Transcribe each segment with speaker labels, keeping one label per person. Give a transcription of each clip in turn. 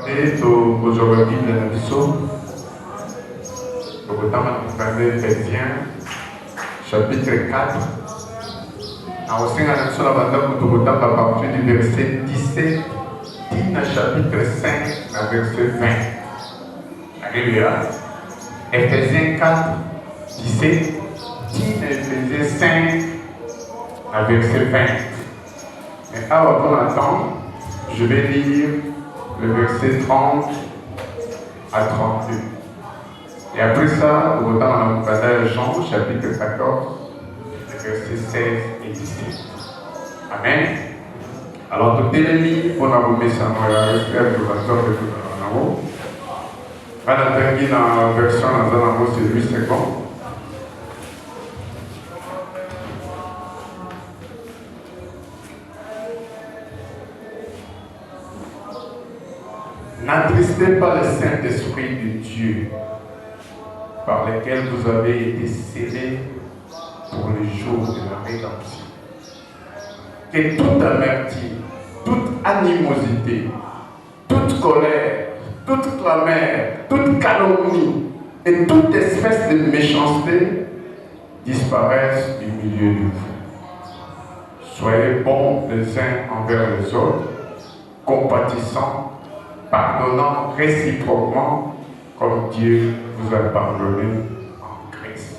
Speaker 1: Aujourd'hui, le psaume, le Éphésiens, chapitre 4. À partir du verset 17, chapitre 5, verset 20. Alléluia. Éphésiens 4, 17, Éphésiens 5, verset 20. Mais avant qu'on attende, je vais lire le verset 30 à 32. Et après ça, au temps dans le Jean, chapitre 14, versets 16 et 17. Amen. Alors, tout est mis pour nous mettre ça dans la respect de la sorte de tout le monde. Dans la version dans c'est 8 secondes. N'attristez pas le Saint-Esprit de Dieu, par lequel vous avez été scellés pour le jour de la rédemption. Que toute amertume, toute animosité, toute colère, toute clameur, toute calomnie et toute espèce de méchanceté disparaissent du milieu de vous. Soyez bons les uns envers les autres, compatissants, pardonnant réciproquement comme Dieu vous a pardonné en Christ.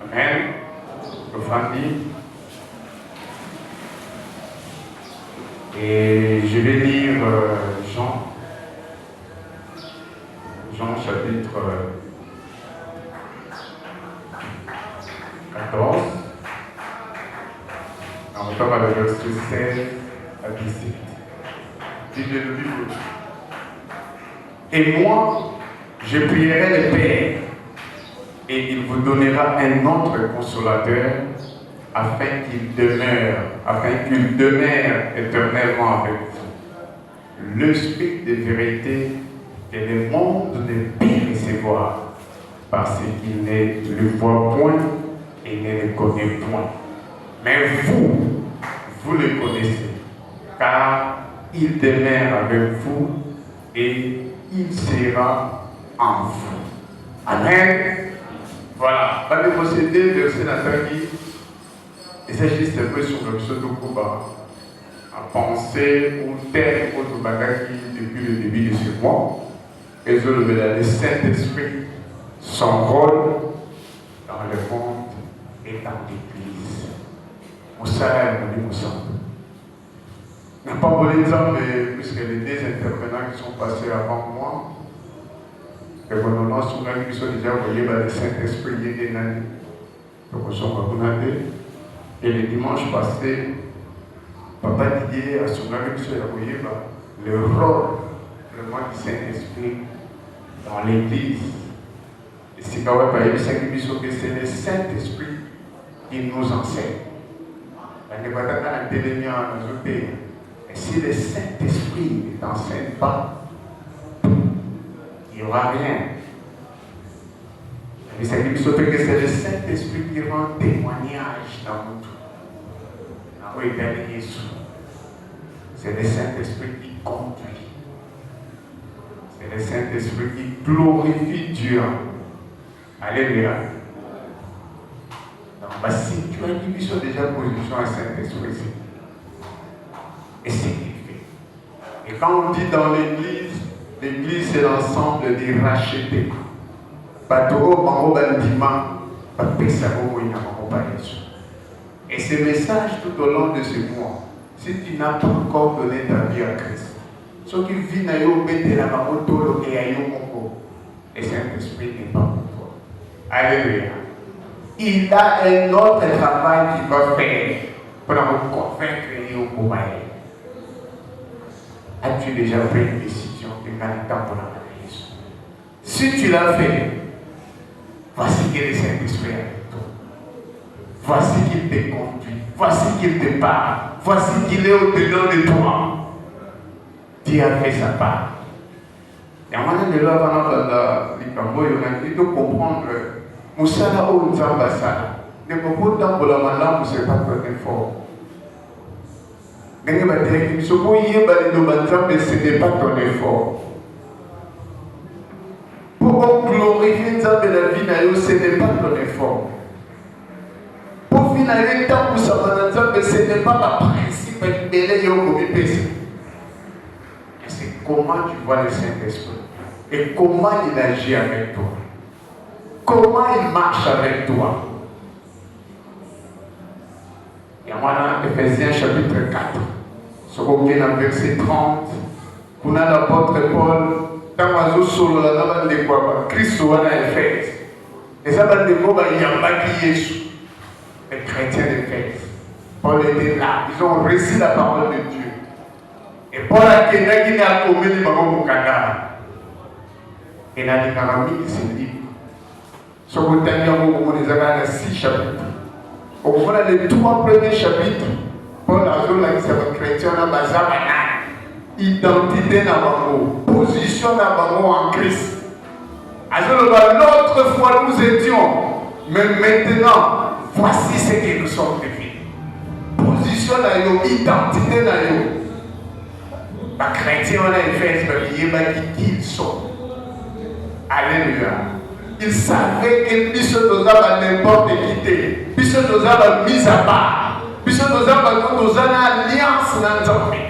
Speaker 1: Amen. Offrandi. Et je vais lire Jean chapitre 14. On tombe avec le verset 16 à 17. Lisez le livre. Et moi, je prierai le Père, et il vous donnera un autre consolateur, afin qu'il demeure éternellement avec vous. L'Esprit de vérité que le monde ne peut recevoir, parce qu'il ne le voit point et ne le connaît point. Mais vous le connaissez, car il demeure avec vous et il sera en vous. Amen. Voilà. Pas de procéder, verset Nathalie. Et c'est juste un peu sur le pseudo Kuba. À penser au terme au Bagaki depuis le début de ce mois. Et le Saint-Esprit, son rôle dans le monde et dans l'Église. Au salaire, nous sommes. Je n'ai pas voulu dire, puisque les deux intervenants qui sont passés avant moi, et que nous avons déjà envoyé le Saint-Esprit et des années. Donc, nous sommes vaccinés. Et le dimanche passé, Papa Didier a envoyé le rôle vraiment du Saint-Esprit dans l'Église. Et c'est quand même c'est le Saint-Esprit qui nous enseigne. Et si le Saint-Esprit ne t'enseigne pas, il n'y aura rien. Mais c'est le Saint-Esprit qui rend témoignage dans nous. C'est le Saint-Esprit qui conduit. C'est le Saint-Esprit qui glorifie Dieu. Alléluia. Donc, si tu as une mission déjà position à Saint-Esprit, et c'est ce qu'il fait. Et quand on dit dans l'Église, l'Église c'est l'ensemble des rachetés. Et ce message tout au long de ce mois, si tu n'as pas encore donné ta vie à Christ, ce qui vit dans le et Saint-Esprit n'est pas pour toi. Alléluia. Il a un autre travail qu'il va faire pour nous convaincre au pouvoir. As-tu déjà pris une décision de gagner temps pour la Jésus? Si tu l'as fait, voici qu'il est le Saint-Esprit avec toi. Voici qu'il te conduit. Voici qu'il te parle. Voici qu'il est au-dedans de toi. Dieu a fait sa part. Et à un moment donné, il faut comprendre Moussala ou Nzambasala. Ne peut pas dans la malade, c'est pas très fort. Ce n'est pas ton effort. ce n'est pas ton effort. Pour finir, ce n'est pas ma principe c'est comment tu vois le Saint-Esprit et comment il agit avec toi. Comment il marche avec toi. Il y a dans Ephésiens chapitre 4, sur le verset 30, pour l'apôtre Paul, dans le solo, dans le Christ ou Éphèse. Et ça va être Jésus, les chrétiens d'Éphèse. Paul était là, ils ont reçu la parole de Dieu. Et Paul a dit qu'il a commis le Mokanda. Et là, il a mis ce livre. Sur le dernier moment, on les a 6 chapitres. Au fond, les 3 premiers chapitres, Paul a dit que c'est un chrétien qui identité dans le position dans en Christ. L'autre fois nous étions, mais maintenant, voici ce que nous sommes devenus. Position dans nous, identité dans nous. Les chrétiens ont fait qui ils sont. Alléluia. Ils savaient que Bishop Dozaba n'importe quitté. Bishop Dozaba mis à part. Bishop Dozaba nous a une alliance dans notre vie.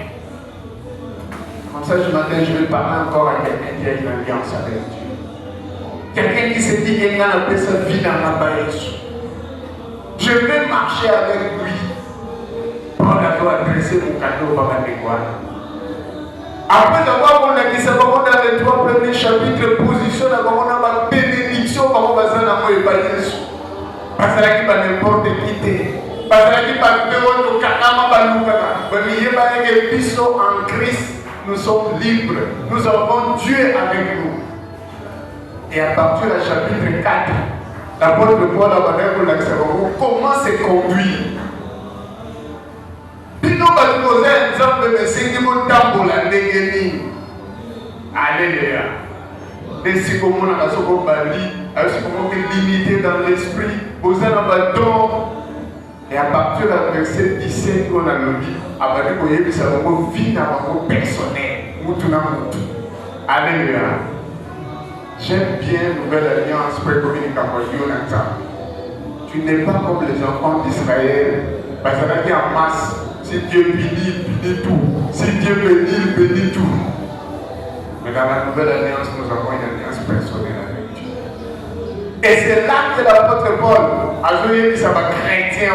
Speaker 1: Comme ça, ce matin, je vais parler encore à quelqu'un qui a une alliance avec Dieu. Quelqu'un qui s'est dit qu'il a appelé sa vie dans la baïche. Je vais marcher avec lui. Paul a adressé mon cadeau par la mémoire. Après avoir dit ça, dans les 3 premiers chapitres, position, on a ma bénédiction, on va s'en avoir parce qu'il va n'importe qui. Parce qu'il va faire le canama, en Christ, nous sommes libres. Nous avons Dieu avec nous. Et à partir du chapitre 4, l'apôtre Paul a dit comment se conduire. Alléluia. Et si comme on a limité dans l'esprit, vous avez un don. Et à partir du verset 17, on a le dit, que ça va vie dans personnel. Alléluia. J'aime bien la nouvelle alliance précommunication. Tu n'es pas comme les enfants d'Israël. Parce qu'on a dit en masse. Si Dieu bénit, il bénit tout. Si Dieu bénit, il bénit tout. Mais dans la nouvelle alliance, nous avons une alliance personnelle avec Dieu. Et c'est là que l'apôtre Paul a joué ça va chrétien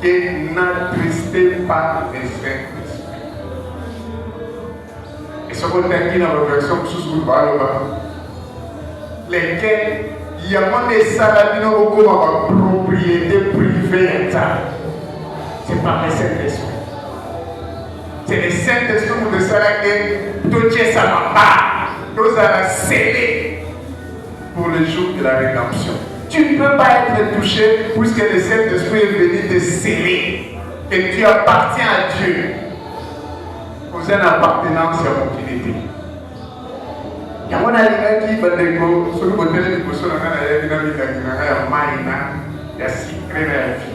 Speaker 1: qui n'attristez pas les Saint-Esprit. Et ce qu'on a dit dans la version sous lesquels il y a des salabino comme propriété privée. C'est pas le Saint-Esprit. C'est le Saint-Esprit qui nous a tout ça va pas. Nous allons sceller pour le jour de la rédemption. Tu ne peux pas être touché puisque le Saint-Esprit est venu te sceller. Et tu appartiens à Dieu. Vous avez une appartenance à mon utilité. Il y a un aliment qui va déco, sur le côté de l'émotion, il y a un secret de la vie.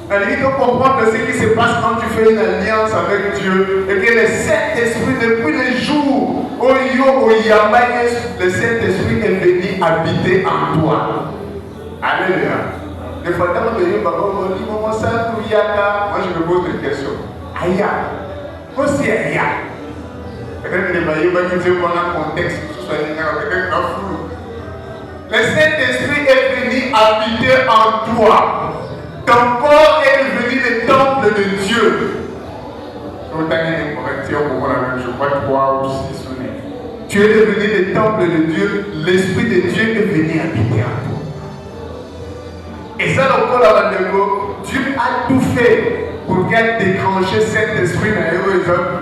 Speaker 1: Il faut comprendre ce qui se passe quand tu fais une alliance avec Dieu et que le Saint-Esprit, depuis le jour où le Saint-Esprit est venu habiter en toi. Alléluia. Des fois, quand on dit, moi je me pose des questions. Aïe, aussi aïe. Peut-être que les dire un contexte, le Saint-Esprit est venu habiter en toi. Ton corps est devenu le temple de Dieu. Je crois 3 ou 6 ou 9. Tu es devenu le temple de Dieu. L'Esprit de Dieu est venu habiter en toi. Et ça, Dieu a tout fait pour qu'elle déclenche cet esprit dans les hommes.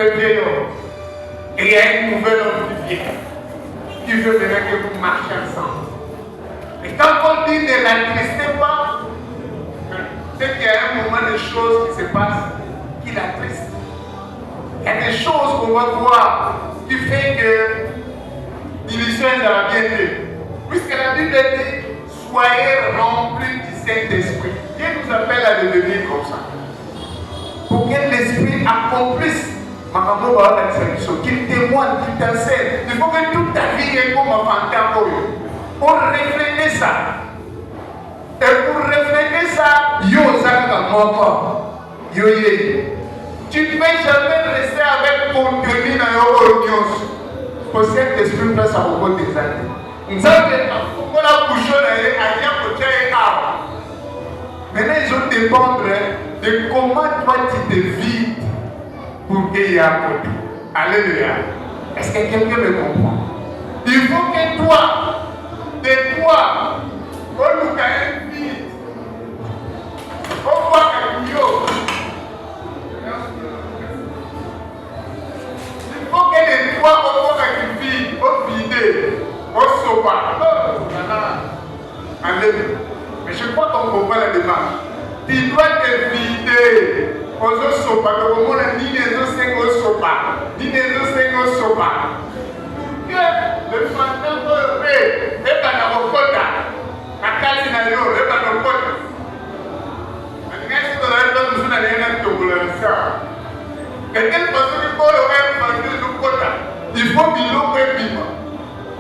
Speaker 1: le vieil homme. Et il y a une nouvelle homme qui veut maintenant que vous marchiez ensemble. Et quand on dit ne l'attristez pas, c'est qu'il y a un moment de choses qui se passent qui l'attristent. Il y a des choses qu'on va voir qui fait que l'illusion est dans la bienté. Puisque la Bible dit soyez remplis du Saint-Esprit. Dieu nous appelle à devenir comme ça. Pour que l'Esprit accomplisse qu'il témoigne, qu'il t'enseigne. Il faut que toute ta vie est comme un fantôme. Pour refléter ça. Et pour refléter ça, tu ne peux jamais rester avec contenu dans your audience. Pour cet esprit place à beaucoup d'exacter. Nous avons la bouche à maintenant, ils ont dépendre de comment toi tu te vides pour qu'il y ait un côté. Alléluia. Est-ce que quelqu'un me comprend? Il faut que toi, de toi, on nous gagne vite. On voit un bouillot. Il faut que de toi, on voit un vide, on vide, on sopa. Alléluia. Mais je crois qu'on comprend la démarche. Tu dois te vider. Ozo sopa, le moment ni les os sengo sopa, ni les os sengo sopa. Que le fantôme est dans le kota, à Kalinalo, est dans le kota. N'est-ce que nous allons aller dans le ça? Et quelle façon que pour le kota, il faut qu'il l'ouvre vivre.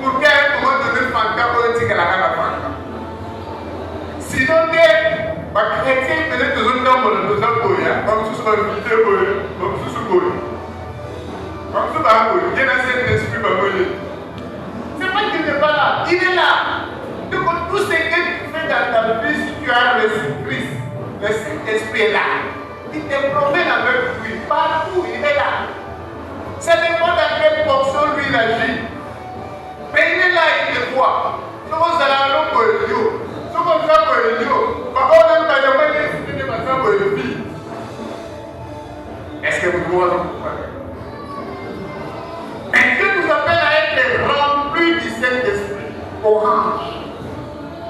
Speaker 1: Pour qu'à un moment donné, le fantôme dit qu'elle a la fantôme. Sinon, les chrétiens, peut-être que nous avons besoin de comme si nous avons vidé, comme si nous avons comme si nous avons il y a un esprit. C'est pas qu'il n'est pas là, il est là. Donc, tout ce que tu fais dans ta vie, si tu as reçu Christ, le Saint-Esprit est là. Il te promène avec lui, partout, il est là. Ça dépend dans quelle portion lui il agit. Mais il est là, il te voit. Nous allons pour Dieu. Comme ça pour les dieux, est-ce que vous pouvez comprendre? Et Dieu nous appelle à être remplis du Saint-Esprit. Orange.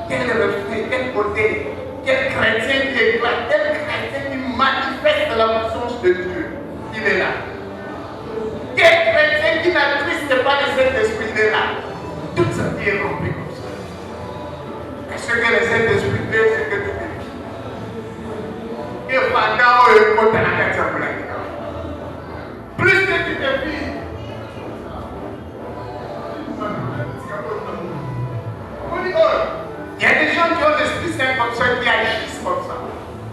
Speaker 1: Quel reflet, quel côté, quel chrétien qui est là, quel chrétien qui manifeste la puissance de Dieu. Il est là. Quel chrétien qui n'attriste pas le Saint-Esprit, il est là. Toute sa vie est remplie. Ce que le Saint-Esprit fait, c'est que tu fais. Et pendant le côté de la carte, plus que tu te vis, il y a des gens qui ont l'Esprit Saint comme ça, qui agissent comme ça.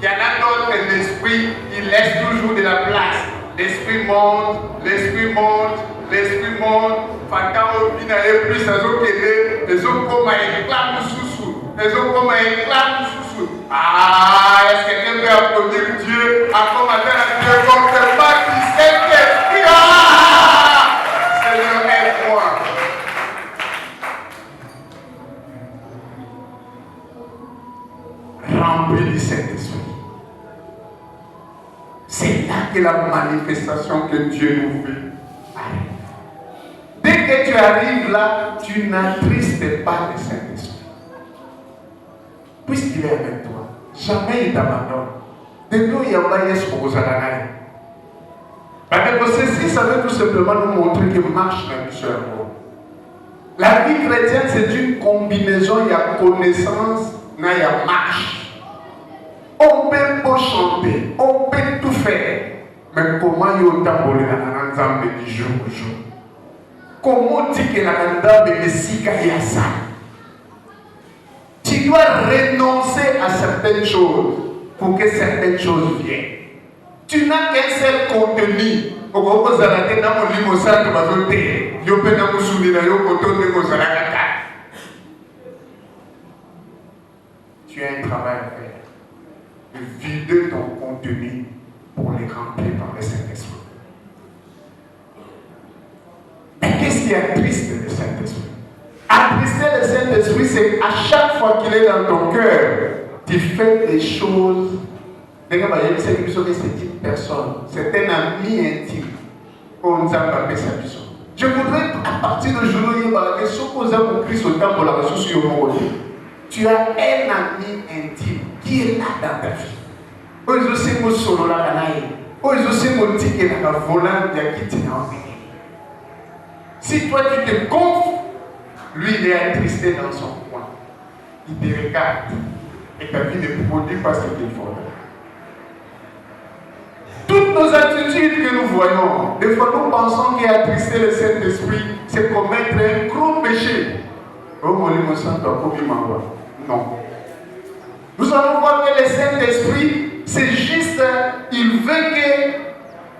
Speaker 1: Il y en a d'autres, l'Esprit, il laisse toujours de la place. L'Esprit monte, l'Esprit monte, l'Esprit monte. Pendant le final, et plus, les autres comme un éclat de sous-sous. Les autres comme un éclat de sous-sous. Ah, est-ce que quelqu'un peut applaudir Dieu à commenter à Dieu comme le pas du Saint-Esprit? Ah! Seigneur, aide-moi. Rempli du Saint-Esprit. C'est là que la manifestation que Dieu nous fait arrive. Dès que tu arrives là, tu n'attristes pas le Saint-Esprit. Puisqu'il est avec toi, jamais il t'abandonne. Depuis il y a pas ce que vous allez. Parce que ceci, ça veut tout simplement nous montrer que marche dans le cerveau. La vie chrétienne, c'est une combinaison, il y a connaissance, il y a marche. On peut pas chanter, on peut tout faire. Mais comment il y a autant de l'ensemble du jour au jour? Comment dit que la dame est si ça? Tu dois renoncer à certaines choses pour que certaines choses viennent. Tu n'as qu'un seul contenu. Tu as un travail à faire. De vider ton contenu pour les remplir par le Saint-Esprit. Mais qu'est-ce qui attriste le Saint-Esprit? Attrister le Saint-Esprit, c'est à chaque fois qu'il est dans ton cœur, tu fais des choses. C'est une personne, c'est un ami intime. Je voudrais à partir d'aujourd'hui que ce que vous Christ au temps pour la ressource sur mon côté. Tu as un ami intime qui est là dans ta vie. Ils aussi mon solo la canaille. Ils aussi mon ticket dans la volante de qui tu as envie. Si toi tu te gonfles, lui il est attristé dans son coin. Il te regarde et ta vie ne produit pas ce qu'il faut. Toutes nos attitudes que nous voyons, des fois nous pensons qu'attrister le Saint-Esprit, c'est commettre un gros péché. Oh mon Dieu, non. Nous allons voir que le Saint-Esprit, c'est juste, il veut que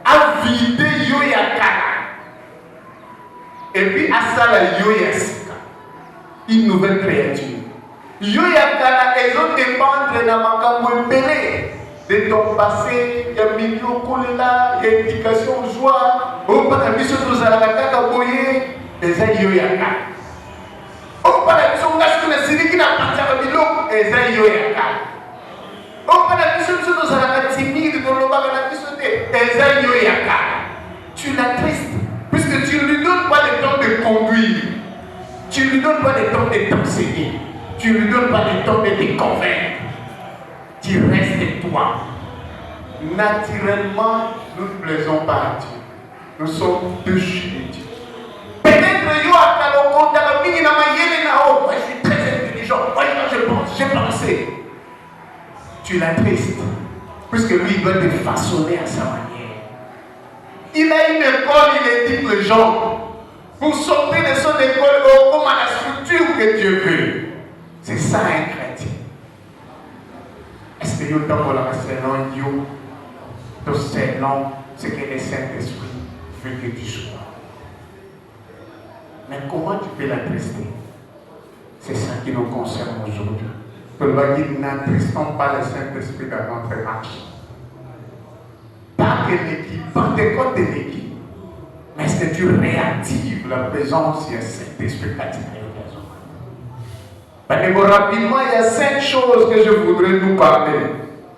Speaker 1: à vider Yoyakana. Et puis à ça la Yoyasika. Une nouvelle créature. Yoyakana, elles ont dépendre dans ma camoué de ton passé, il y a millions de là, il y a éducation, joie. On parle de mission de Zalakaka Boye, les Ayoyaka. On parle de mission de la Syrie qui n'a pas de Milo, les Ayoyaka. On parle de mission de Zalakaka timide, de l'Obama, les Ayoyaka. Tu l'attristes, puisque tu ne lui donnes pas le temps de conduire, tu ne lui donnes pas le temps de t'enseigner, tu ne lui donnes pas le temps de te convaincre. Tu restes toi. Naturellement, nous ne plaisons pas à Dieu. Nous sommes déchus de Dieu. Peut-être yo à je suis très intelligent. Moi, je pense, j'ai pensé. Tu l'attristes. Puisque lui, il doit te façonner à sa manière. Il a une école, il éduque les gens. Pour sortir de son école, comme à la structure que Dieu veut. C'est ça un chrétien. Est-ce que yo dans la selon yo, to selon ce que le Saint-Esprit veut que tu sois? Mais comment tu peux l'attrister? C'est ça qui nous concerne aujourd'hui. Nous n'attristons pas le Saint-Esprit dans notre marche. Pas que l'équipe, pas de côté de l'équipe, mais est-ce que tu réactives la présence du Saint-Esprit à ta raison? Rapidement, il y a 5 choses que je voudrais nous parler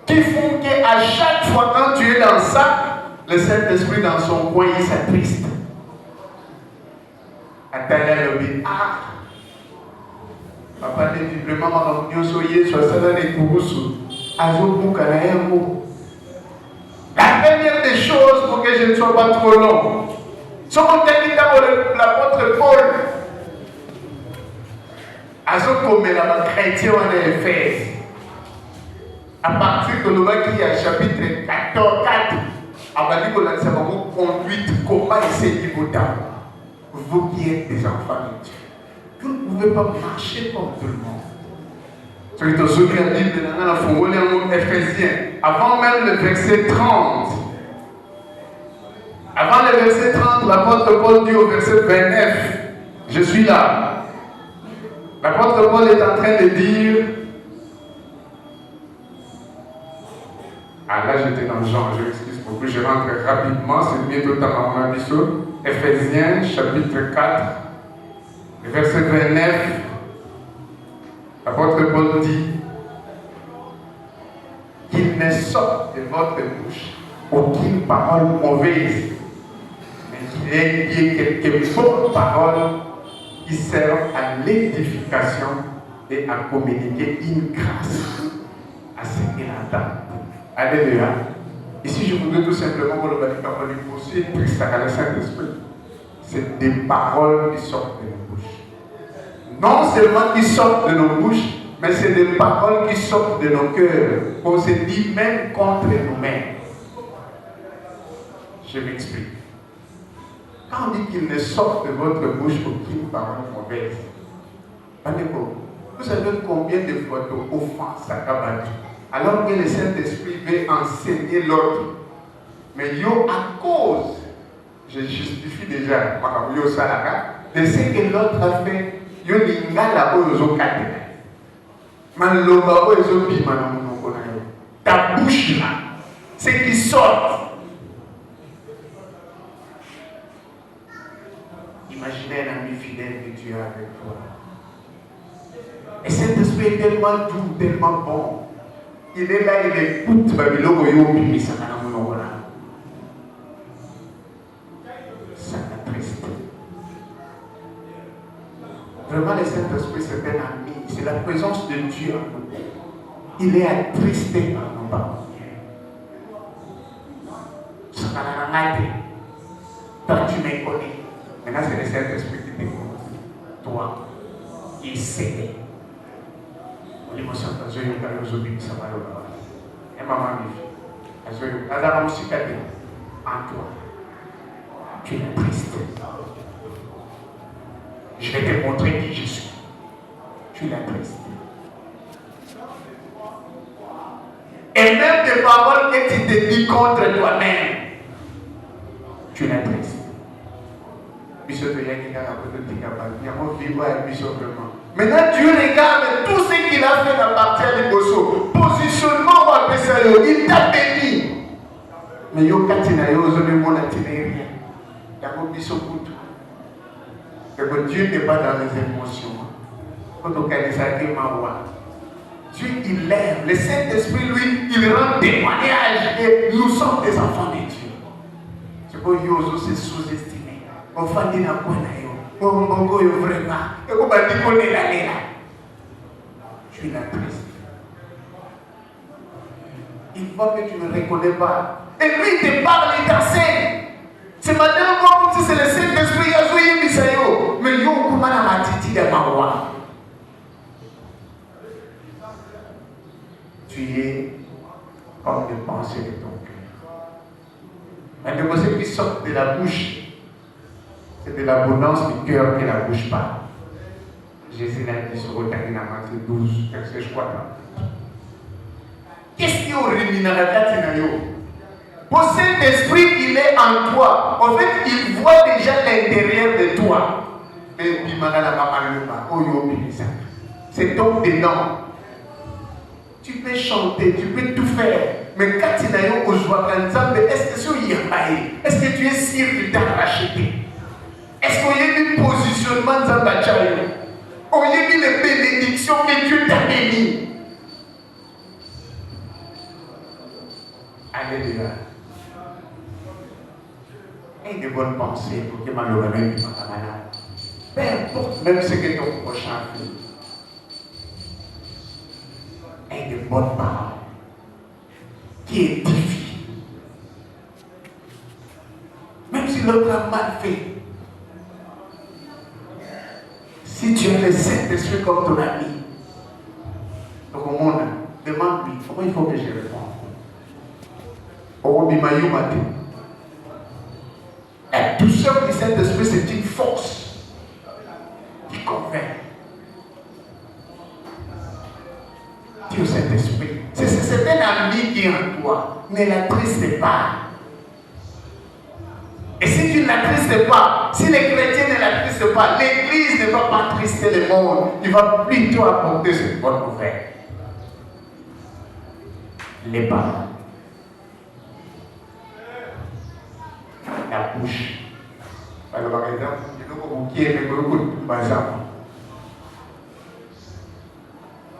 Speaker 1: qui font qu'à chaque fois quand tu es dans ça, le Saint-Esprit dans son coin, il s'attriste. Papa dit vraiment, ma soyez sur ça dans les courses. La première des choses pour que je ne sois pas trop long, ce qu'on dit dans l'apôtre Paul. Comme la chrétien en Éphèse, à partir de l'Ouvaki à chapitre 14, 4, à partir de la conduite, comment essayer vos dames, vous qui êtes des enfants de Dieu, vous ne pouvez pas marcher comme tout le monde. Ce qui est au de la Bible, il faut lire le mot Éphésiens, avant même le verset 30. Avant le verset 30, l'apôtre Paul dit au verset 29, je suis là. L'apôtre Paul est en train de dire, là j'étais dans Jean, je m'excuse beaucoup, je rentre rapidement, c'est bientôt à mon avis sur Éphésiens chapitre 4, verset 29, l'apôtre Paul dit qu'il ne sorte de votre bouche aucune parole mauvaise, mais qu'il y ait quelques bonnes paroles qui servent à l'édification et à communiquer une grâce à ce qu'il attend. Alléluia. Ici, je voudrais tout simplement que le pousser et à le Saint-Esprit. C'est des paroles qui sortent de nos bouches. Non seulement qui sortent de nos bouches, mais c'est des paroles qui sortent de nos cœurs. On se dit même contre nous-mêmes. Je m'explique. Quand on dit qu'il ne sort de votre bouche aucune parole mauvaise, vous savez combien de fois d'offenses à Kabadou, alors que le Saint-Esprit veut enseigner l'autre. Mais yo, à cause, je justifie déjà de ce que l'autre a fait, yo l'inga la ozo kate. Man loba ozo bima na monoko na yo. Ta bouche là, c'est qui sort. Imaginez un ami fidèle que tu as avec toi. Et cet esprit est tellement doux, tellement bon. Il est là, il écoute Babylone. de Dieu en nous. Il est attristé par nos parents. Toi, tu me connais. Maintenant, c'est le Saint-Esprit qui te connaît. Toi, il sait. L'émotion de Dieu, il y a des choses qui sont mal. Et maman, en toi, tu es triste. Je vais te montrer qui je suis. Tu es triste. Et même des paroles que tu te dis contre toi-même, tu es triste. Maintenant, Dieu regarde tout ce qu'il a fait à partir de Bosso. Positionnement, il t'a béni. Mais yo katina yo zoné mon itinéraire. Dieu n'est pas dans les émotions. Quand on connaît ça, Dieu, il aime. Le Saint-Esprit, lui, il rend témoignage et nous sommes des enfants de Dieu. C'est pour nous c'est sous-estimé. On fait des nakonayo. On bongo yo vraiment. Et on va dire qu'on est là. Tu es la triste. Il faut que tu ne reconnais pas. Et lui, il te parle, il t'enseigne. C'est maintenant comme si c'est le Saint-Esprit qui a joué Misayo. Mais yo, comment la matiti de Maroua? Tu es comme les pensées de ton cœur. Mais les pensées qui sortent de la bouche, c'est de l'abondance du cœur que la bouche parle. Jésus l'a dit sur Matthieu 12, verset je crois. Qu'est-ce qui est au Réminaratinayo? Pour cet esprit, il est en toi. En fait, il voit déjà l'intérieur de toi. C'est donc dedans. Tu peux chanter, tu peux tout faire. Mais quand tu n'as pas est-ce que tu es sûr que tu t'as racheté? Est-ce qu'il y a eu un positionnement dans ta chaîne? Il y a eu les bénédictions que Dieu t'a bénies? Alléluia. Et de bonnes pensées pour que malheureusement tu sois malade. Peu importe même ce que ton prochain fait. Et de bonnes paroles qui édifient. Même si l'autre a mal fait. Si tu as le Saint-Esprit comme ton ami, donc au monde, demande-lui comment il faut que je réponde. La douceur du Saint-Esprit, c'est une force qui convainc. Dis au Saint-Esprit, c'est un ami qui est en toi, ne l'attriste pas. Et si tu ne l'attristes pas, si les chrétiens ne l'attristent pas, l'Église ne va pas attrister le monde, il va plutôt apporter cette bonne nouvelle. Les paroles. La bouche. Alors, par exemple,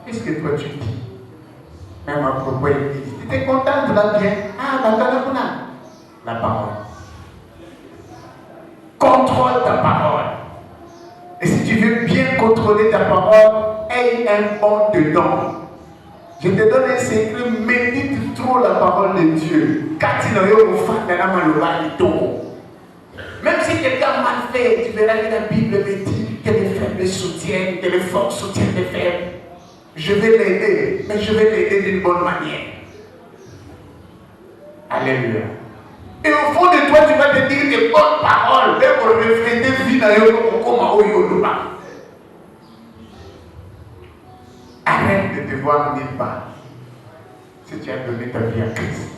Speaker 1: qu'est-ce que toi tu dis? Même à propos de l'Église. Tu es content de la bien? Ah, la parole. Contrôle ta parole. Et si tu veux bien contrôler ta parole, aie un bon dedans. Je te donne un secret, médite trop la parole de Dieu. Même si quelqu'un mal fait, tu verras que la Bible me dit que les faibles soutiennent, que les forts soutiennent les faibles. Je vais l'aider, mais je vais l'aider d'une bonne manière. Alléluia. Et au fond de toi, tu vas te dire des bonnes paroles, même pour refléter vie dans le monde. Arrête de te voir nulle part. Si tu as donné ta vie à Christ.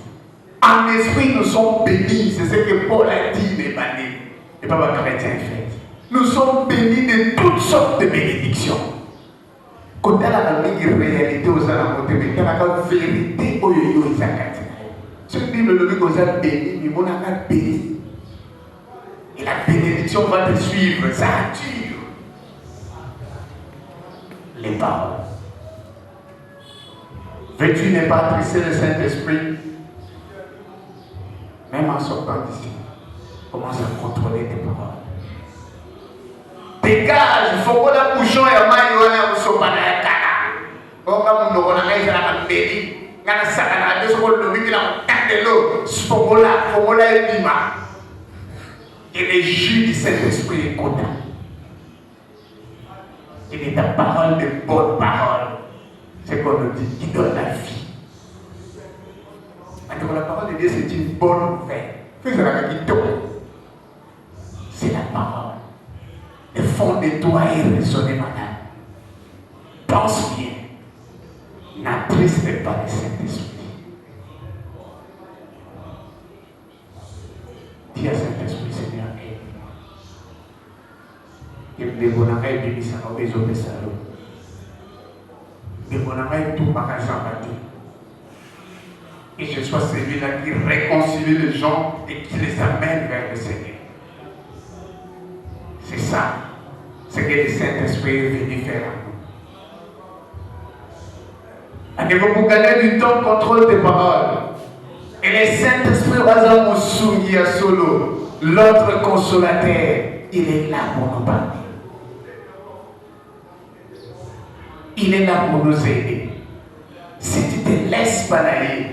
Speaker 1: En esprit, nous sommes bénis. C'est ce que Paul a dit, les bannis. Et pas ma chrétien fait. Nous sommes bénis de toutes sortes de bénédictions. Quand elle a la réalité aux alentours, elle a la vérité au yo-yo Isaac. Ce Bible le dit qu'on a béni, mais on a béni. Et la bénédiction va te suivre, ça attire. Les paroles. Veux-tu ne pas trisser le Saint-Esprit? Même en sortant d'ici, commence à contrôler tes paroles. Dégage, il faut qu'on a bouchon et maille ou un sopanaka. On va nous donner un béni. Ngana sakana de so le bi la kandelo fomola et bima. Et les jus du Saint-Esprit écoutent. Il est ta parole de bonne parole. C'est qu'on nous dit qui donne la vie. La parole de Dieu, c'est une bonne nouvelle. C'est la parole. Le fond de toi est raisonné, madame. Pense bien. N'attriste pas le Saint-Esprit. Dis à Saint-Esprit, Seigneur, aide. Et me bonamai bimisa obezo pesalo. Me bonamai tout ma kazambati. Et je sois celui-là qui réconcilie les gens et qui les amène vers le Seigneur. C'est ça. C'est que le Saint-Esprit est venu faire à nous. Pour gagner du temps, contrôle tes paroles. Et le Saint-Esprit va nous souvenir solo. L'autre consolateur, il est là pour nous parler. Il est là pour nous aider. Si tu te laisses balayer,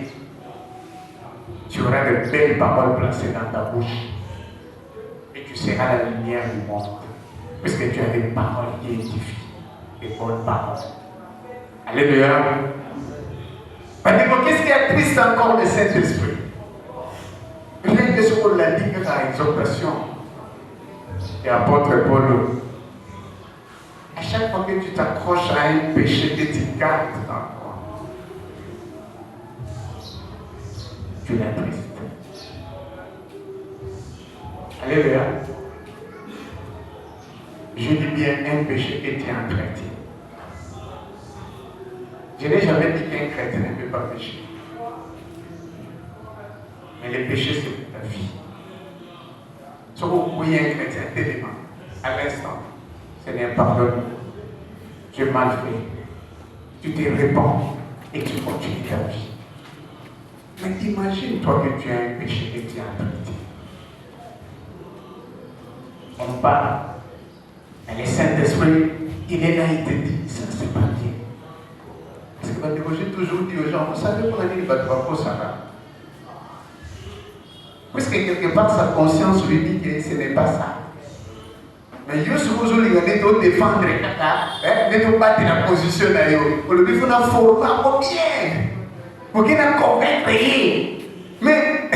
Speaker 1: tu auras de belles paroles placées dans ta bouche. Et tu seras la lumière du monde. Parce que tu as des paroles qui édifient. Des bonnes paroles. Alléluia. Qu'est-ce qui attriste encore le Saint-Esprit? Rien que ce qu'on l'a dit dans l'exhortation. Et apôtre Paul. À chaque fois que tu t'accroches à un péché que tu gardes dans toi, tu l'attristes. Alléluia. Je dis bien un péché que tu es un chrétien. Je n'ai jamais dit qu'un chrétien ne peut pas pécher. Mais le péché, c'est pour ta vie. Si vous voyez un chrétien tellement, à l'instant, Seigneur, pardonne. J'ai mal fait. Tu te répands et tu continues ta vie. Mais imagine-toi que tu as un péché que tu as traité. On parle. Mais le Saint-Esprit, il est là, il te dit, ça c'est pas bien. Parce que j'ai toujours dit aux gens, vous savez pour aller le drapeau, ça va. Puisque quelque part sa conscience lui dit que ce n'est pas ça. Mais je suppose que les gens doivent défendre, ne doivent pas être dans la position d'ailleurs. Pour le il faut la former bien. Pour qu'il la convaincre. Mais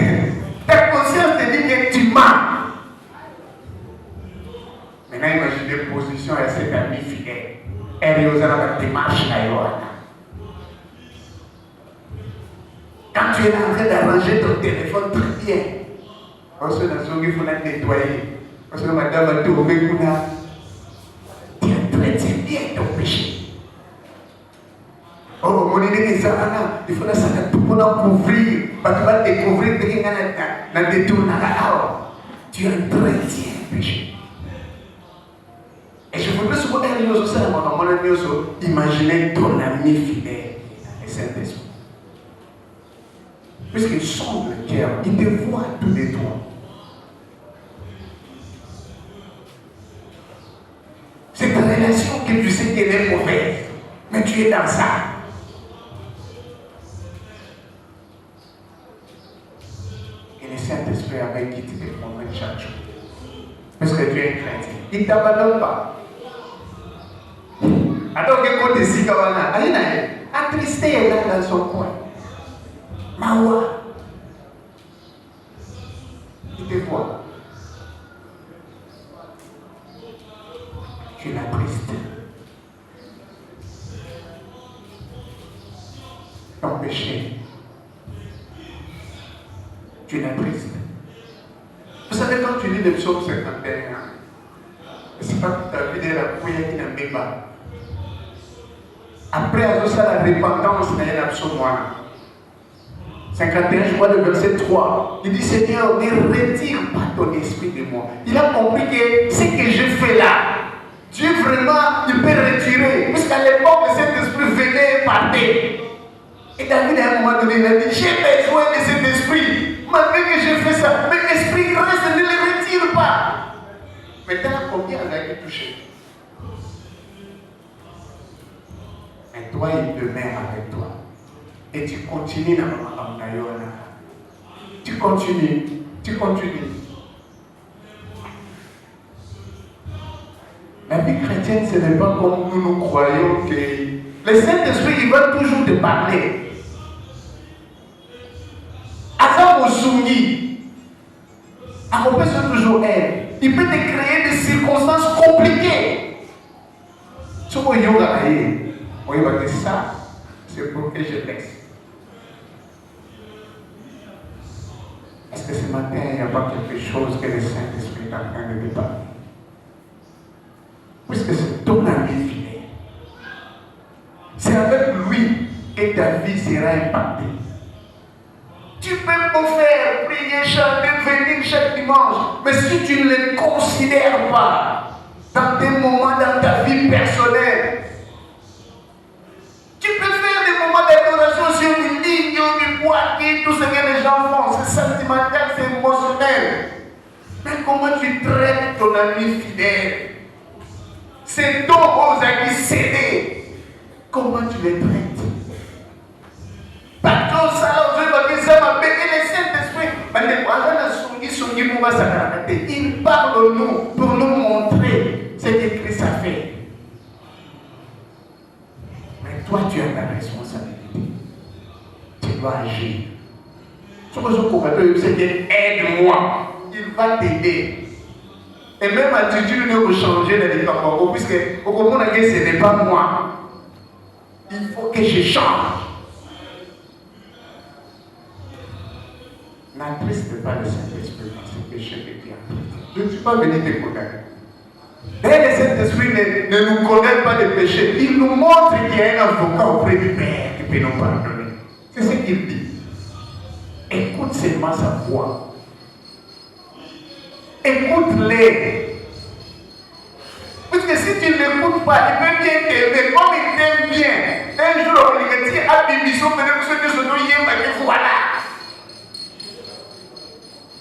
Speaker 1: ta conscience te dit que tu mens. Maintenant, imaginez une position à cet ami fidèle. Elle est aux alentours de démarche d'ailleurs. Quand tu es en train d'arranger ton téléphone très bien, on se dit qu'il faut la nettoyer. Parce que madame a trouvé que tu as bien ton péché. Oh, mon idée est ça, il faut la salle tout pour couvrir. Parce que tu vas découvrir que tu as détourné. Tu entretiens le péché. Et je voudrais se poser à imaginer ton ami fidèle, le Saint-Esprit. Puisqu'il sonde le cœur, il te voit tous les toi. C'est ta relation que tu sais qu'elle est mauvaise, mais tu es dans ça. Et le Saint-Esprit avec qui tu te promènes chaque jour. Parce que tu es chrétien. Il ne t'abandonne pas. Alors que quand tu es si attristé est là dans son coin. Mawa. Il te voit. Tu l'attristes. Ton péché. Tu l'attristes. Vous savez, quand tu lis le psaume 51, c'est pas que tu as vu de la prière qui n'a même pas. Après, à ça, la repentance, il y a un psaume 51, je vois le verset 3. Il dit, Seigneur, ne retire pas ton esprit de moi. Il a compris que ce que je fais là, Dieu vraiment, il peut retirer. Puisqu'à l'époque, cet esprit venait et partait. Et David, à un moment donné, il a dit, j'ai besoin de cet esprit. Malgré que je fais ça, mais l'esprit reste, ne le retire pas. Maintenant, combien on a été touché? Et toi, il te Tu continues. Tu continues. La vie chrétienne, ce n'est pas comme nous croyons que le Saint-Esprit, il va toujours te parler. À ça, soumis. À mon père, toujours elle. Il peut te créer des circonstances compliquées. Ce qu'on y a, on va dire ça, c'est pour que je laisse. Est-ce que ce matin, il n'y a pas quelque chose que le Saint-Esprit est en train de te parler? Puisque c'est ton ami fidèle. C'est avec lui que ta vie sera impactée. Tu peux me faire prier, chanter, venir chaque dimanche, mais si tu ne les considères pas dans tes moments, dans ta vie personnelle, tu peux faire des moments d'adoration sur une ligne, du boîtier, tout ce que les gens font, c'est sentimental, c'est émotionnel. Mais comment tu traites ton ami fidèle? C'est ton aux amis cédés. Comment tu les traites? Il parle de nous pour nous montrer ce que Christ a fait. Mais toi, tu as ta responsabilité. Tu dois agir. Ce que je comprends, c'est que aide-moi. Il va t'aider. Et même attitude de changer de l'état, puisque au moment où ce n'est pas moi. Il faut que je change. N'attriste pas le Saint-Esprit dans ce péché que tu as. Je ne suis pas venu te condamner. Mais le Saint-Esprit ne nous condamne pas de péché. Il nous montre qu'il y a un avocat auprès du Père qui peut nous pardonner. C'est ce qu'il dit. Écoute seulement sa voix. Écoute-les. Parce que si tu ne l'écoutes pas, il peut bien t'aimer. Comme il t'aime bien, un jour, on lui dit à Bibiso, voilà.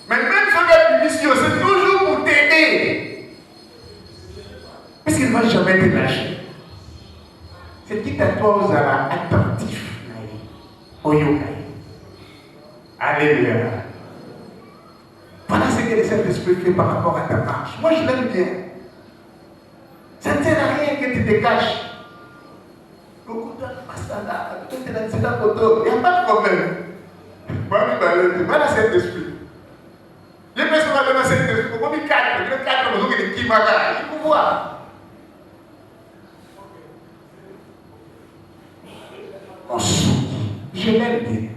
Speaker 1: Mais même ce gars Bibiso, c'est toujours pour t'aider. Parce qu'il ne va jamais te lâcher. C'est qui à toi aux attentifs. Alléluia. Voilà ce que le Saint-Esprit fait par rapport à ta marche. Moi, je l'aime bien. Ça ne sert à rien que tu te caches. Il n'y a pas de problème. Voilà Saint-Esprit. Les personnes qui ont Saint-Esprit, comme ils cadrent, il faut voir. On sourit. Je l'aime bien.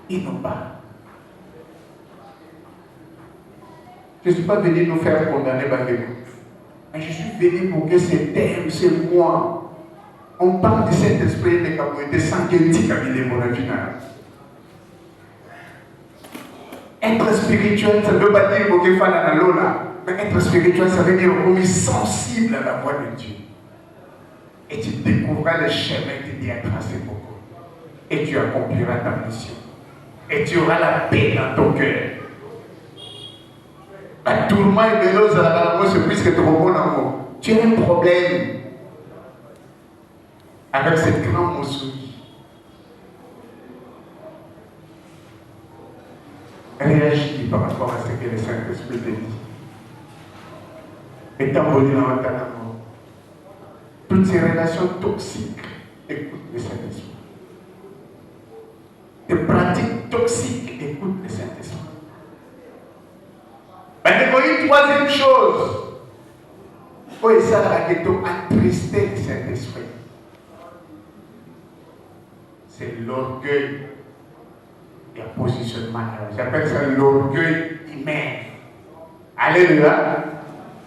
Speaker 1: Ils n'ont pas. Je ne suis pas venu nous faire condamner par les coups. Mais je suis venu pour que ces thèmes, ces mois, on parle de cet esprit de communauté sans qu'il y ait un final. Être spirituel, ça ne veut pas dire qu'il faut faire la lola. Mais être spirituel, ça veut dire qu'on est sensible à la voix de Dieu. Et tu découvriras le chemin que Dieu a tracé pour toi. Et tu accompliras ta mission. Et tu auras la paix dans ton cœur. La tourment est véloce à la mort, c'est puisque tu remontes en amour. Tu as un problème avec cette grande moussouli. Réagis par rapport à ce que le Saint-Esprit te dit. Et t'abonner dans ta amour. Toutes ces relations toxiques, écoute le Saint-Esprit. Tes pratiques toxiques, écoute le Saint-Esprit. Mais une troisième chose, il faut essayer d'attrister le Saint-Esprit. C'est l'orgueil et le positionnement. J'appelle ça l'orgueil humain. Alléluia.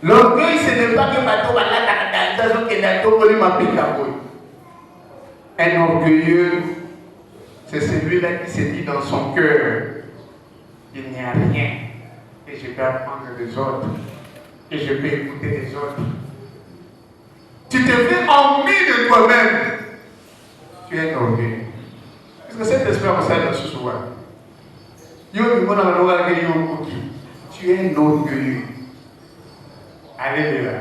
Speaker 1: L'orgueil, ce n'est pas que bateau va un orgueilleux, c'est celui-là qui se dit dans son cœur, il n'y a rien que je peux apprendre des autres, que je peux écouter des autres. Tu te fais envie de toi-même. Tu es un orgueil. Parce que cet esprit on sait dans ce soir. Tu es un orgueilleux. Alléluia.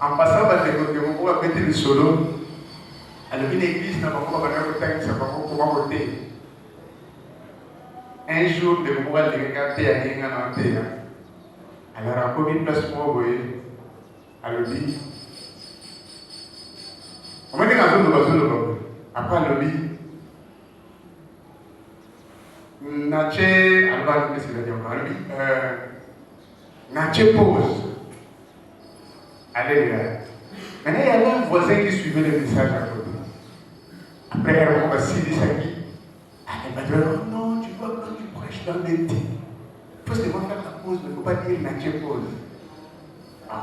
Speaker 1: En passant par les côtés, on va mettre le solo. Alors, une église n'a pas voter. Un jour, de pouvoir les regarder à l'ingénieur. Alors, à combien de place pour vous? Alors, dit, on va dire à tout après, le dit, Naché, alors, qu'est-ce qu'il a dit encore? Naché pause. Alléluia. Maintenant, il y avait un voisin qui suivait le message à côté. Après, on va s'y dire, elle m'a dit, oh non, tu vois, quand tu prêches dans les dits, il faut seulement faire la pause, mais il ne faut pas dire Naché pause. Ah.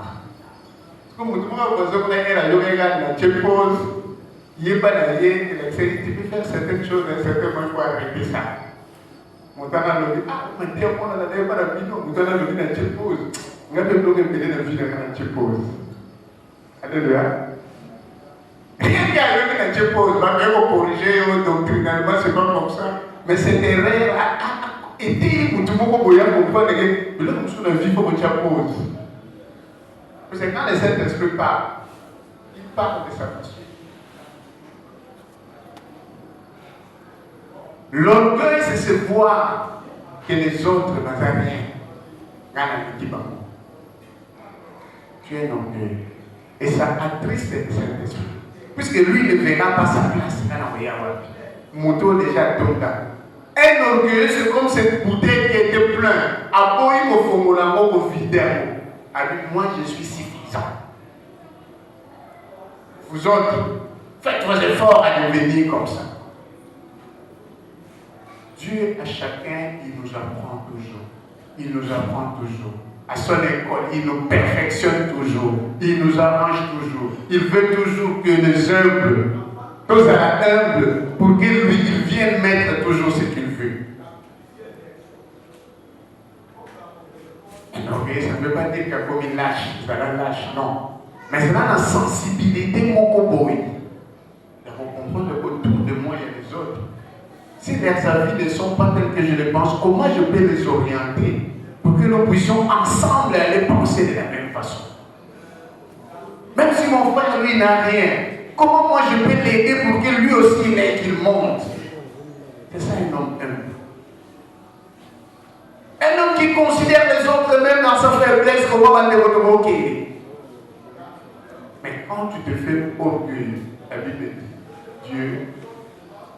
Speaker 1: Comme tout le monde va dire, Naché pause, il n'est pas d'ailleurs, tu peux faire certaines choses, certainement, il faut arrêter ça. Mon temps a dit, ah, mais Dieu, on a d'ailleurs pas la vie, non, mon temps a dit, Naché pause. On a fait bloquer le pédé de la vie de Naché pause. Alléluia. Rien qui arrive dans Naché pause, même corriger doctrinalement, c'est pas comme ça. Mais cette erreur a été pour tout le monde pour comprendre que le monde sur la vie, il faut que tu pause. Parce que quand le Saint-Esprit parle, il parle de sa façon. L'orgueil, c'est se voir que les autres n'ont rien. Tu es un orgueil. Et ça attriste le Saint-Esprit. Puisque lui ne verra pas sa place. Moto déjà tombe. Un orgueil, c'est comme cette bouteille qui était pleine. Aboyi mo fongola mo vidéo. Avec moi, je suis suffisant. Vous autres, faites vos efforts à devenir comme ça. Dieu, à chacun, il nous apprend toujours. Il nous apprend toujours. À son école, il nous perfectionne toujours. Il nous arrange toujours. Il veut toujours que les humbles, tous à la humble, pour qu'il lui il vienne mettre toujours ce qu'il veut. Un orgueil, ça ne veut pas dire que comme il lâche, il va la lâche, non. Mais c'est là la sensibilité, mon coboy. Il faut comprendre qu'autour de moi, il y a les autres. Si leurs avis ne sont pas tels que je les pense, comment je peux les orienter pour que nous puissions ensemble aller penser de la même façon? Même si mon frère, lui, n'a rien, comment moi je peux l'aider pour que lui aussi il ait, qu'il monte? C'est ça un homme humble. Un homme qui considère les autres même dans sa faiblesse, comment va le retrouver? Mais quand tu te fais orgueilleux, la Bible dit, Dieu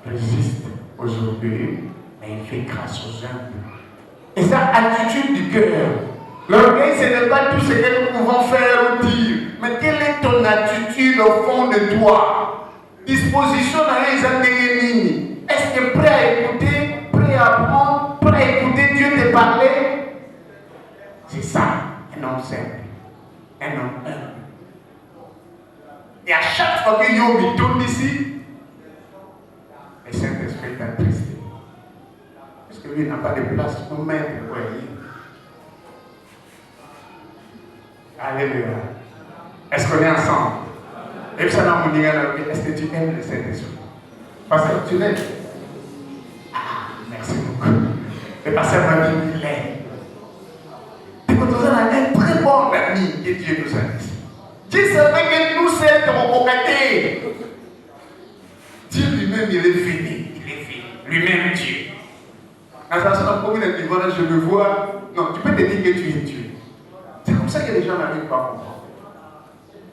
Speaker 1: résiste aux orgueilleux, mais il fait grâce aux humbles. Et ça, attitude du cœur. L'orgueil, ce n'est pas tout ce que nous pouvons faire ou dire, mais quelle est ton attitude au fond de toi? Disposition dans les années. Est-ce que prêt à écouter, prêt à apprendre, prêt à écouter Dieu te parler? C'est ça, un homme simple, un homme humble. Et à chaque fois que Yomi tourne ici, le Saint-Esprit est attristé. Parce que lui n'a pas de place pour mettre le voyer. Alléluia. Est-ce qu'on est ensemble? Et puis ça m'a dit, est-ce que tu aimes le Saint-Esprit? Parce que tu l'aimes. Ah, merci beaucoup. Le pasteur m'a dit, il l'aime. Et quand on a un très bon ami que Dieu nous a dit. Dieu savait que nous sommes recommandés. Dieu lui-même, il est fini. Il est fini. Lui-même, Dieu. Dans la façon dont je me vois, non, tu peux te dire que tu es Dieu. C'est comme ça que les gens n'arrivent pas à comprendre.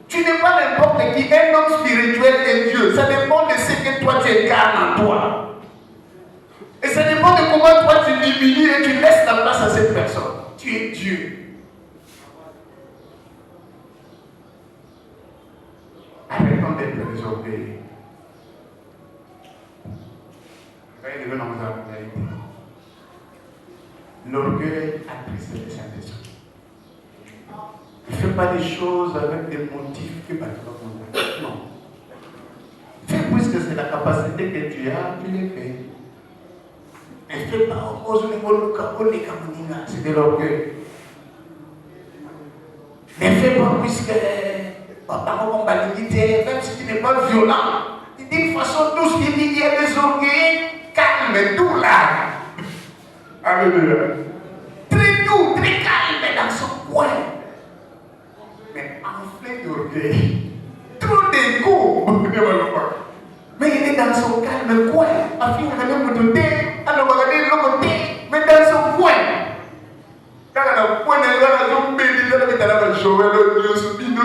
Speaker 1: Tu n'es pas n'importe qui. Un homme spirituel est Dieu. Ça dépend de ce que toi tu incarnes en toi. Et ça dépend de comment toi tu diminues et tu laisses la place à cette personne. Tu es Dieu. Arrêtons d'être des orgueilleux. L'orgueil attriste le Saint-Esprit. Ne fais pas des choses avec des motifs que tu vas comprendre. Non. Fais puisque c'est la capacité que tu as, tu les fais. Ne fais pas c'est de l'orgueil. Ne fais pas puisque même si tu n'es pas violent, il dit de façon douce, il dit il y a des orgueils, calme, tout là. Alléluia. Très doux, très calme dans son coin. Mais enflé d'orgueil. Trop d'égo. Mais il est dans son calme coin. Afin de me donner, alors regardez le côté, mais dans son coin. Quand on a point de l'eau, on a un bébé, on a mis dans la joie, le subino.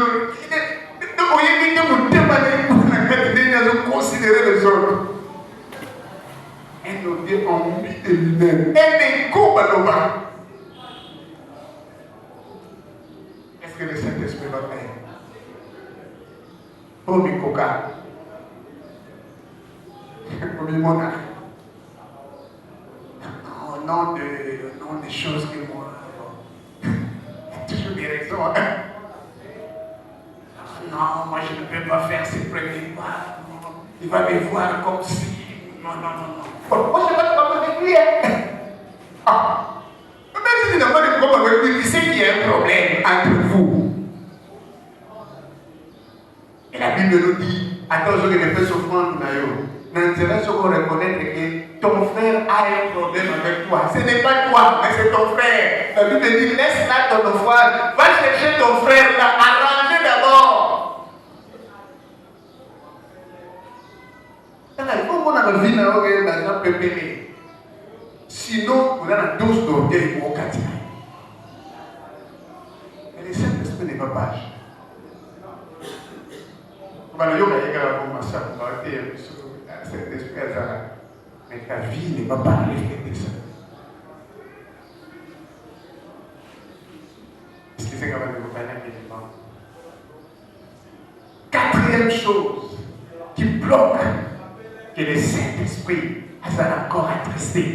Speaker 1: Donc, vous voyez que vous demandez pour la quatrième, vous considérez les autres. Et nous dit en vie de lui-même. Et les coups à nos mains. Est-ce que le Saint-Esprit va faire? Oh, mi coca. Au monarque. Au nom des choses que moi. Toujours des raisons. Non, moi je ne peux pas faire ces premiers pas. Il va me voir comme si. Non. Moi je ne vais pas parler avec lui. Ah. Même si tu n'as pas de problème avec lui, tu sais qu'il y a un problème entre vous. Et la Bible nous dit, attention que les faits souffrant n'intéresse qu'on reconnaître que ton frère a un problème avec toi. Ce n'est pas toi, mais c'est ton frère. La Bible dit, laisse là ton frère, va chercher ton frère là, arrangez d'abord. Il faut qu'on a la vie dans l'argent pépélé. Sinon, on a la dose d'orgueil pour Katia. Et le Saint-Esprit n'est pas page. Mais ta vie n'est pas parlée de ça. Excusez-moi de vous parler rapidement. Quatrième chose qui bloque que le Saint-Esprit a encore attristé.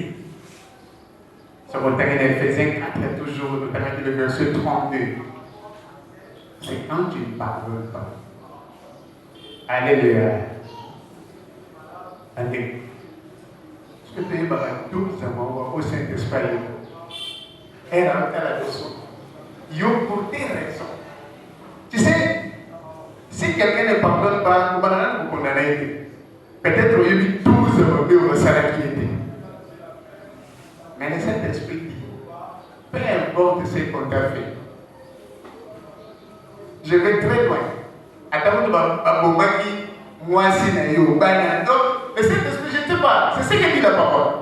Speaker 1: Sur le terrain d'Éphésiens 4, toujours, le terrain du verset 32. C'est quand tu ne parles pas. Alléluia. Alléluia. Ce que tu es tout simplement au Saint-Esprit. Elle rentre à la leçon. Il y a pour des raisons. Tu sais, si quelqu'un ne pardonne pas, vous condamnez. Peut-être qu'il y a eu 12 au salaire qui était. Mais le Saint-Esprit dit, peu importe ce qu'on t'a fait, je vais très loin. Attends, moi, c'est donc, le Saint-Esprit, je ne sais pas, c'est ce que dit la parole.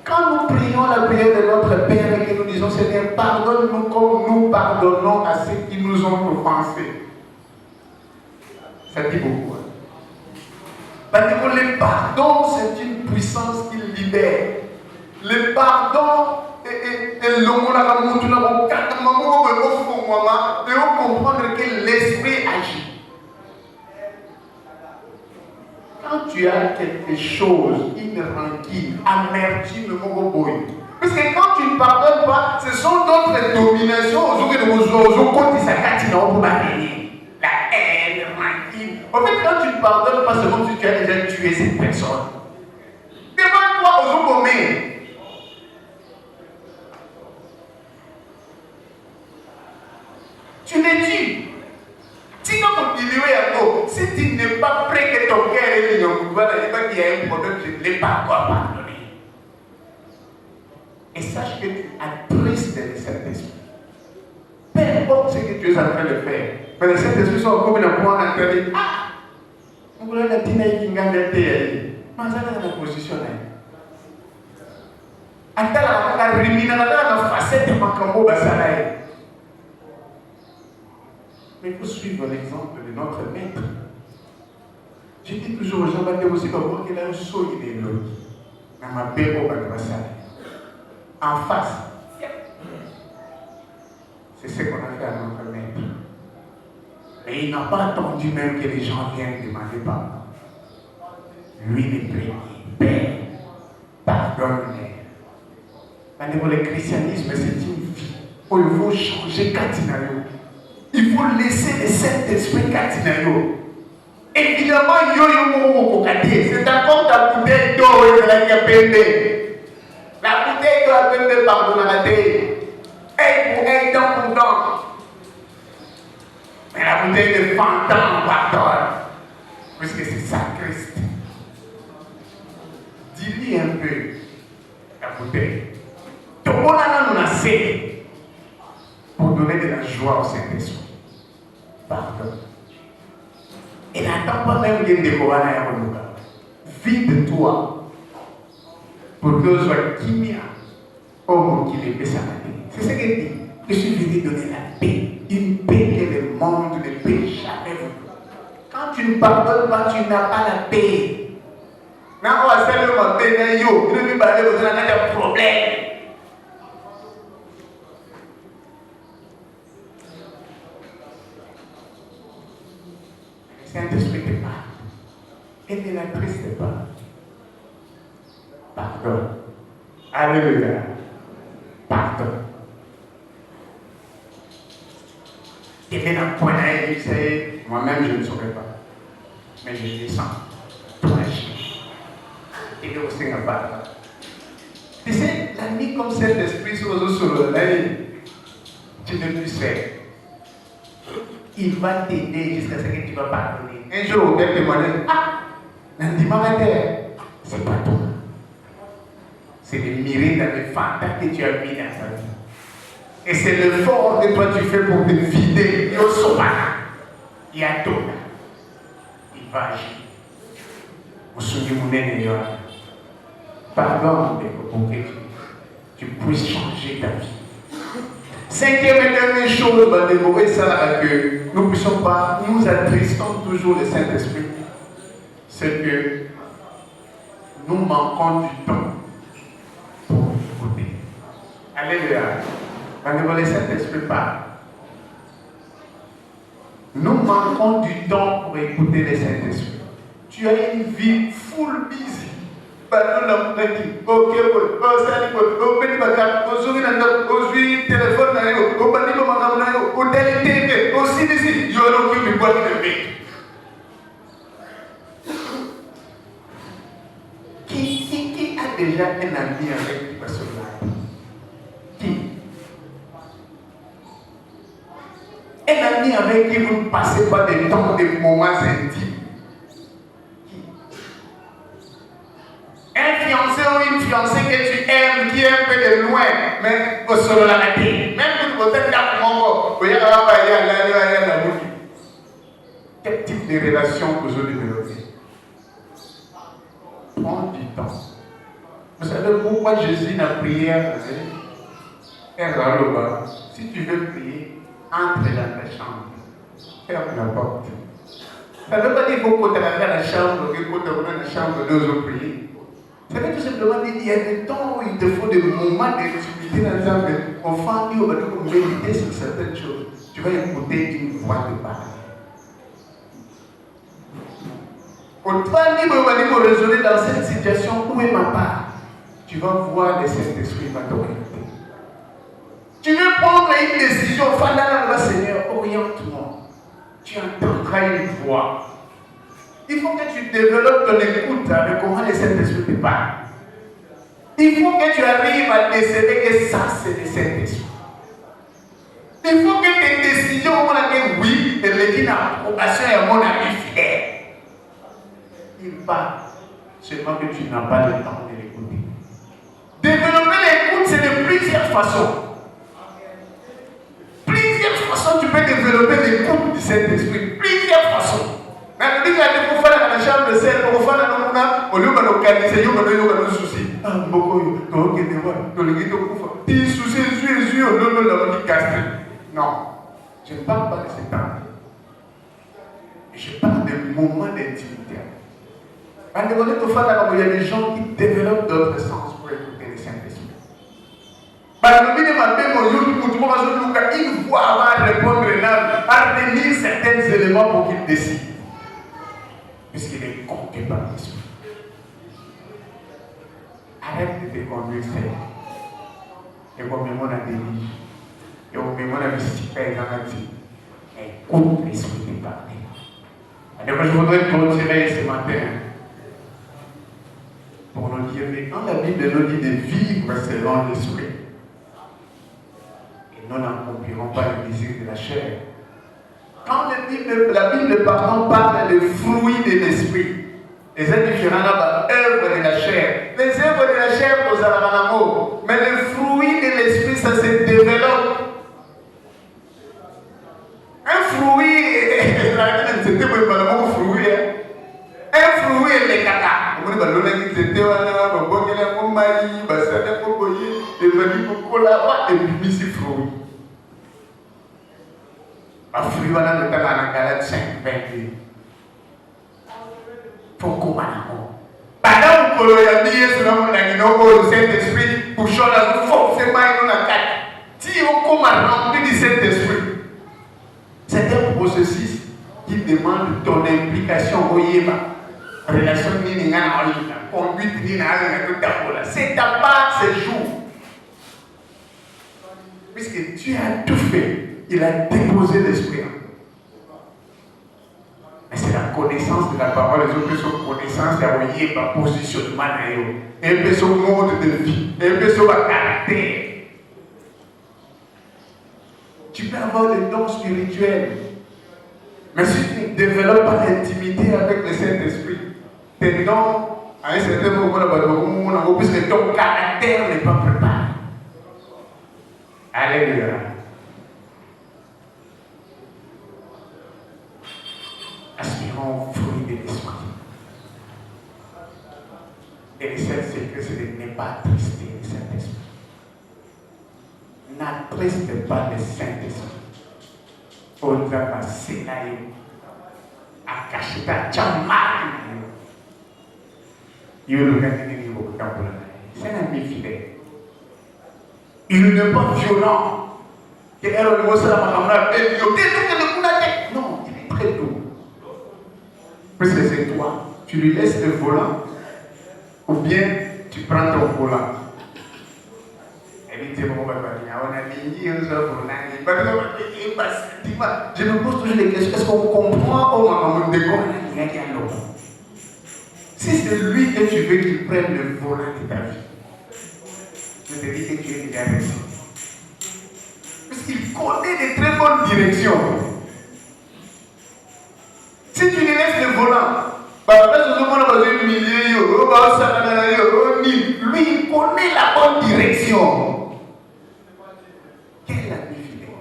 Speaker 1: Quand nous prions la prière de notre Père et que nous disons, Seigneur, pardonne-nous comme nous pardonnons à ceux qui nous ont offensés. Ça dit beaucoup. Parce que le pardon, c'est une puissance qui libère. Le pardon et l'homme de comprendre que l'esprit agit. Quand tu as quelque chose, une rancune, amertume, parce que quand tu ne pardonnes pas, ce sont d'autres dominations. La haine, la rancune. En fait, quand tu ne pardonnes pas, c'est comme si tu as déjà tué cette personne. Devant-toi aux Ougomés. Tu les tues. Si tu n'es pas prêt que ton cœur est lié, il y a un problème, je ne l'ai pas encore pardonné. Et sache que tu attristes le Saint-Esprit. Peu importe ce que tu es en train de faire. Mais le Saint-Esprit sont comme un point en train de dire, ah, on voulait la dîner qui gagne le thé. Mais ça dans la position. Attends, la rumina, la facette de Makambo Basalaï. Mais il faut suivre l'exemple de notre maître. Je dis toujours aux gens, aussi comme qu'il a un saut idéologique. Dans ma béro, en face. C'est ce qu'on a fait à notre maître. Et il n'a pas attendu même que les gens viennent demander pardon. Lui, il est prié. Père, pardonne-les. Le christianisme, c'est une vie où il faut changer Katinayo. Il faut laisser le Saint-Esprit Katinayo. Évidemment, c'est encore ta bouteille d'eau et de la Yapende. La bouteille d'eau a pembe pardonnate. Et pour un temps pour temps. Mais la bouteille de fantôme pardonne. Puisque c'est ça Christ. Dis-lui un peu la bouteille. Tout le monde a assez pour donner de la joie au Saint-Esprit. Pardon. Et la n'attends pas même qu'il y ait des corona et un vide-toi pour que ce soit kimia. Oh, qu'il est péché. C'est ce qu'il dit. Je suis venu donner la paix. Une paix que le monde ne peut jamais vous. Quand tu ne pardonnes pas, tu n'as pas la paix. Quand on va faire le paix, il ne peut pas aller dans un problème. Le Saint-Esprit te parle. Et ne l'attriste pas. Pardon. Alléluia. Pardon. Et bien, dans le point là, il dit, moi-même, je ne saurais pas. Mais je descends. Toi, je. Et aussi, on parle. Tu sais, la nuit comme Saint-Esprit sur le tu ne plus faire. Il va t'aider jusqu'à ce que tu vas pardonner. Un jour, au père témoignage, c'est pas toi. C'est les miracles dans les fantasmes que tu as mis dans ta vie. Et c'est l'effort que toi tu fais pour te vider. Il y a tout. Il va agir. Vous souvenez-vous, pardon pour que tu puisses changer ta vie. Cinquième et dernière chose, ça que nous ne puissions pas, nous attristons toujours le Saint-Esprit. C'est que nous manquons du temps pour écouter. Alléluia. Quand le Saint-Esprit parle, nous manquons du temps pour écouter le Saint-Esprit. Tu as une vie full busy. Qui a déjà un ami avec une personne-là? Qui? Un ami avec qui vous ne passez pas des temps, des moments intimes. Un fiancé ou une fiancée que tu aimes, qui est un peu de loin, mais au solo la raté. Même si vous êtes là pour mon corps, quel type de relation vous avez développé? Prends du temps. Vous savez pourquoi Jésus n'a prière? Si tu veux prier, entre dans ta chambre. Ferme la porte. Ça ne veut pas dire qu'il faut qu'on dans la chambre, qu'il faut dans la chambre de nous prier. Ça veut tout simplement dire qu'il y a des temps où il te faut des moments d'intimité dans le temps. Enfant, il va méditer sur certaines choses. Tu vas écouter une voix de parler. Autrement, il va raisonner dans cette situation, où est ma part? Tu vas voir le Saint-Esprit va t'orienter. Tu veux prendre une décision, Seigneur, oriente-moi. Tu entendras une voix. Il faut que tu développes ton écoute avec comment le Saint-Esprit te parle. Il faut que tu arrives à décider que ça, c'est le Saint-Esprit. Il faut que tes décisions, on a dit oui, et le dit l'approbation est mon ami fidèle. Il parle, seulement que tu n'as pas le temps de l'écouter. Développer l'écoute, c'est de plusieurs façons. Plusieurs façons, tu peux développer l'écoute du Saint-Esprit. Plusieurs façons. Mais le dit qu'il faut faire dans la chambre de sel, il faut faire dans le monde, au lieu de localiser, il y a des soucis. Ah, beaucoup, il souci, non, je ne parle pas de cet temps. Je parle de moments d'intimité. Il y a des gens qui développent d'autres sens pour écouter le Saint-Esprit. Il voit avant de répondre à retenir certains éléments pour qu'il décide. Puisqu'il est compté par l'Esprit. Arrête de te conduire seul. Et comme on a délivré. Et comme on a visité les amitiés. Écoute l'Esprit te parler. Alors je voudrais continuer ce matin. Pour nous dire, quand la Bible nous dit de vivre selon l'Esprit, et nous n'accomplirons pas le désir de la chair. Quand la Bible parle des fruits de l'Esprit, les différents œuvres de la chair. Les œuvres de la chair posent à l'amour, mais les fruits de l'Esprit, ça se développe. Un fruit, c'était pas un fruit, qu'ils étaient là, bon, il y a un mari, ça a un peu et venu pour là-bas et puis c'est fruit. Un fruit, on a le temps à la galette 5, 20. Pour comment pendant que l'on a mis sur le Saint-Esprit, pour changer forcément dans la carte. Si on commence rempli du Saint-Esprit, c'est un processus qui demande ton implication au Yéba. Relation ni conduite ni c'est ta part ces jours. Puisque Dieu a tout fait, il a déposé l'esprit. Mais c'est la connaissance de la parole, les autres sont connaissance de la positionnement, un peu son mode de vie, un peu son caractère. Tu peux avoir des dons spirituels, mais si tu ne développes pas l'intimité avec le Saint-Esprit, tes dons, à un certain moment, puisque ton caractère n'est pas préparé. Alléluia. Aspirons au fruit de l'esprit. Et le seul secret, c'est de ne pas attrister le Saint-Esprit. N'attriste pas le Saint-Esprit. Au-delà de Sénaïo, à cacher ta chamade. C'est un ami fidèle. Il n'est pas violent. Non, il est très doux. Parce que c'est toi. Tu lui laisses le volant. Ou bien tu prends ton volant. Je me pose toujours des questions. Est-ce qu'on comprend comment on décolle? Si c'est lui que tu veux qu'il prenne le volant de ta vie, je te dis que tu es déjà réussi. Puisqu'il connaît de très bonnes directions. Si tu lui laisses le volant, lui il connaît la bonne direction. Quelle ami fidèle.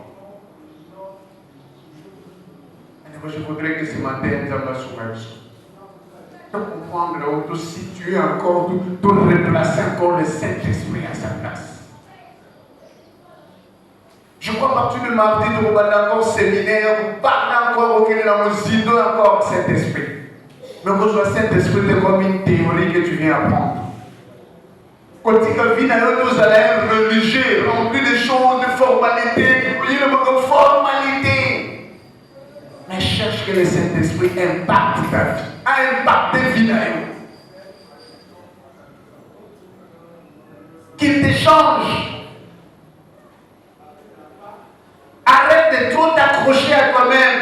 Speaker 1: Je voudrais que ce matin nous allons sur comprendre là où tu situes encore, tu replacer encore le Saint-Esprit à sa place. Je crois que partir de mardi, tu vas encore séminaire, tu parles encore au Kenya, tu encore Saint-Esprit. Mais quand le Saint-Esprit, c'est comme une théorie que tu viens apprendre. Quand tu vis dans nos allèmes religieux, remplis de choses, de formalités, formalités. Mais cherche que le Saint-Esprit impacte ta vie, impacte ta vie. Qu'il te change. Arrête de trop t'accrocher à toi-même.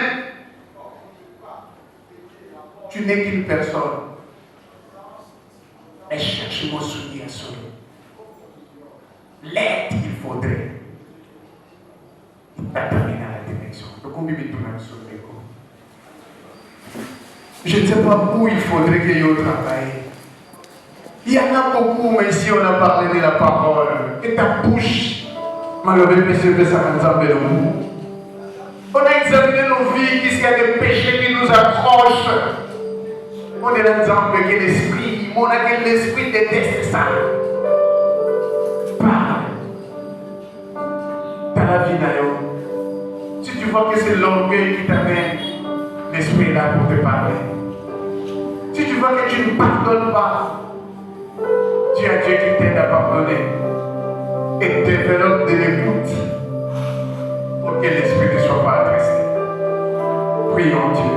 Speaker 1: Tu n'es qu'une personne. Et cherche mon souvenir sur lui. L'aide qu'il faudrait. Il va t'amener à la direction. Donc on vit tout le monde sur le coup. Je ne sais pas où il faudrait que je travaille. Il y en a beaucoup, mais ici on a parlé de la parole. Et ta bouche, malheureusement, que ça m'ensemble de nous. On a examiné nos vies, qu'est-ce qu'il y a des péchés qui nous accrochent. On est là disant que l'esprit, on a que l'esprit déteste ça. Parle. Dans la vie d'ailleurs. Si tu vois que c'est l'orgueil qui t'amène, l'esprit est là pour te parler. Si tu vois que tu ne pardonnes pas, tu as Dieu qui t'aide à pardonner. Et développe de l'écoute pour que l'esprit ne soit pas attristé. Prions Dieu.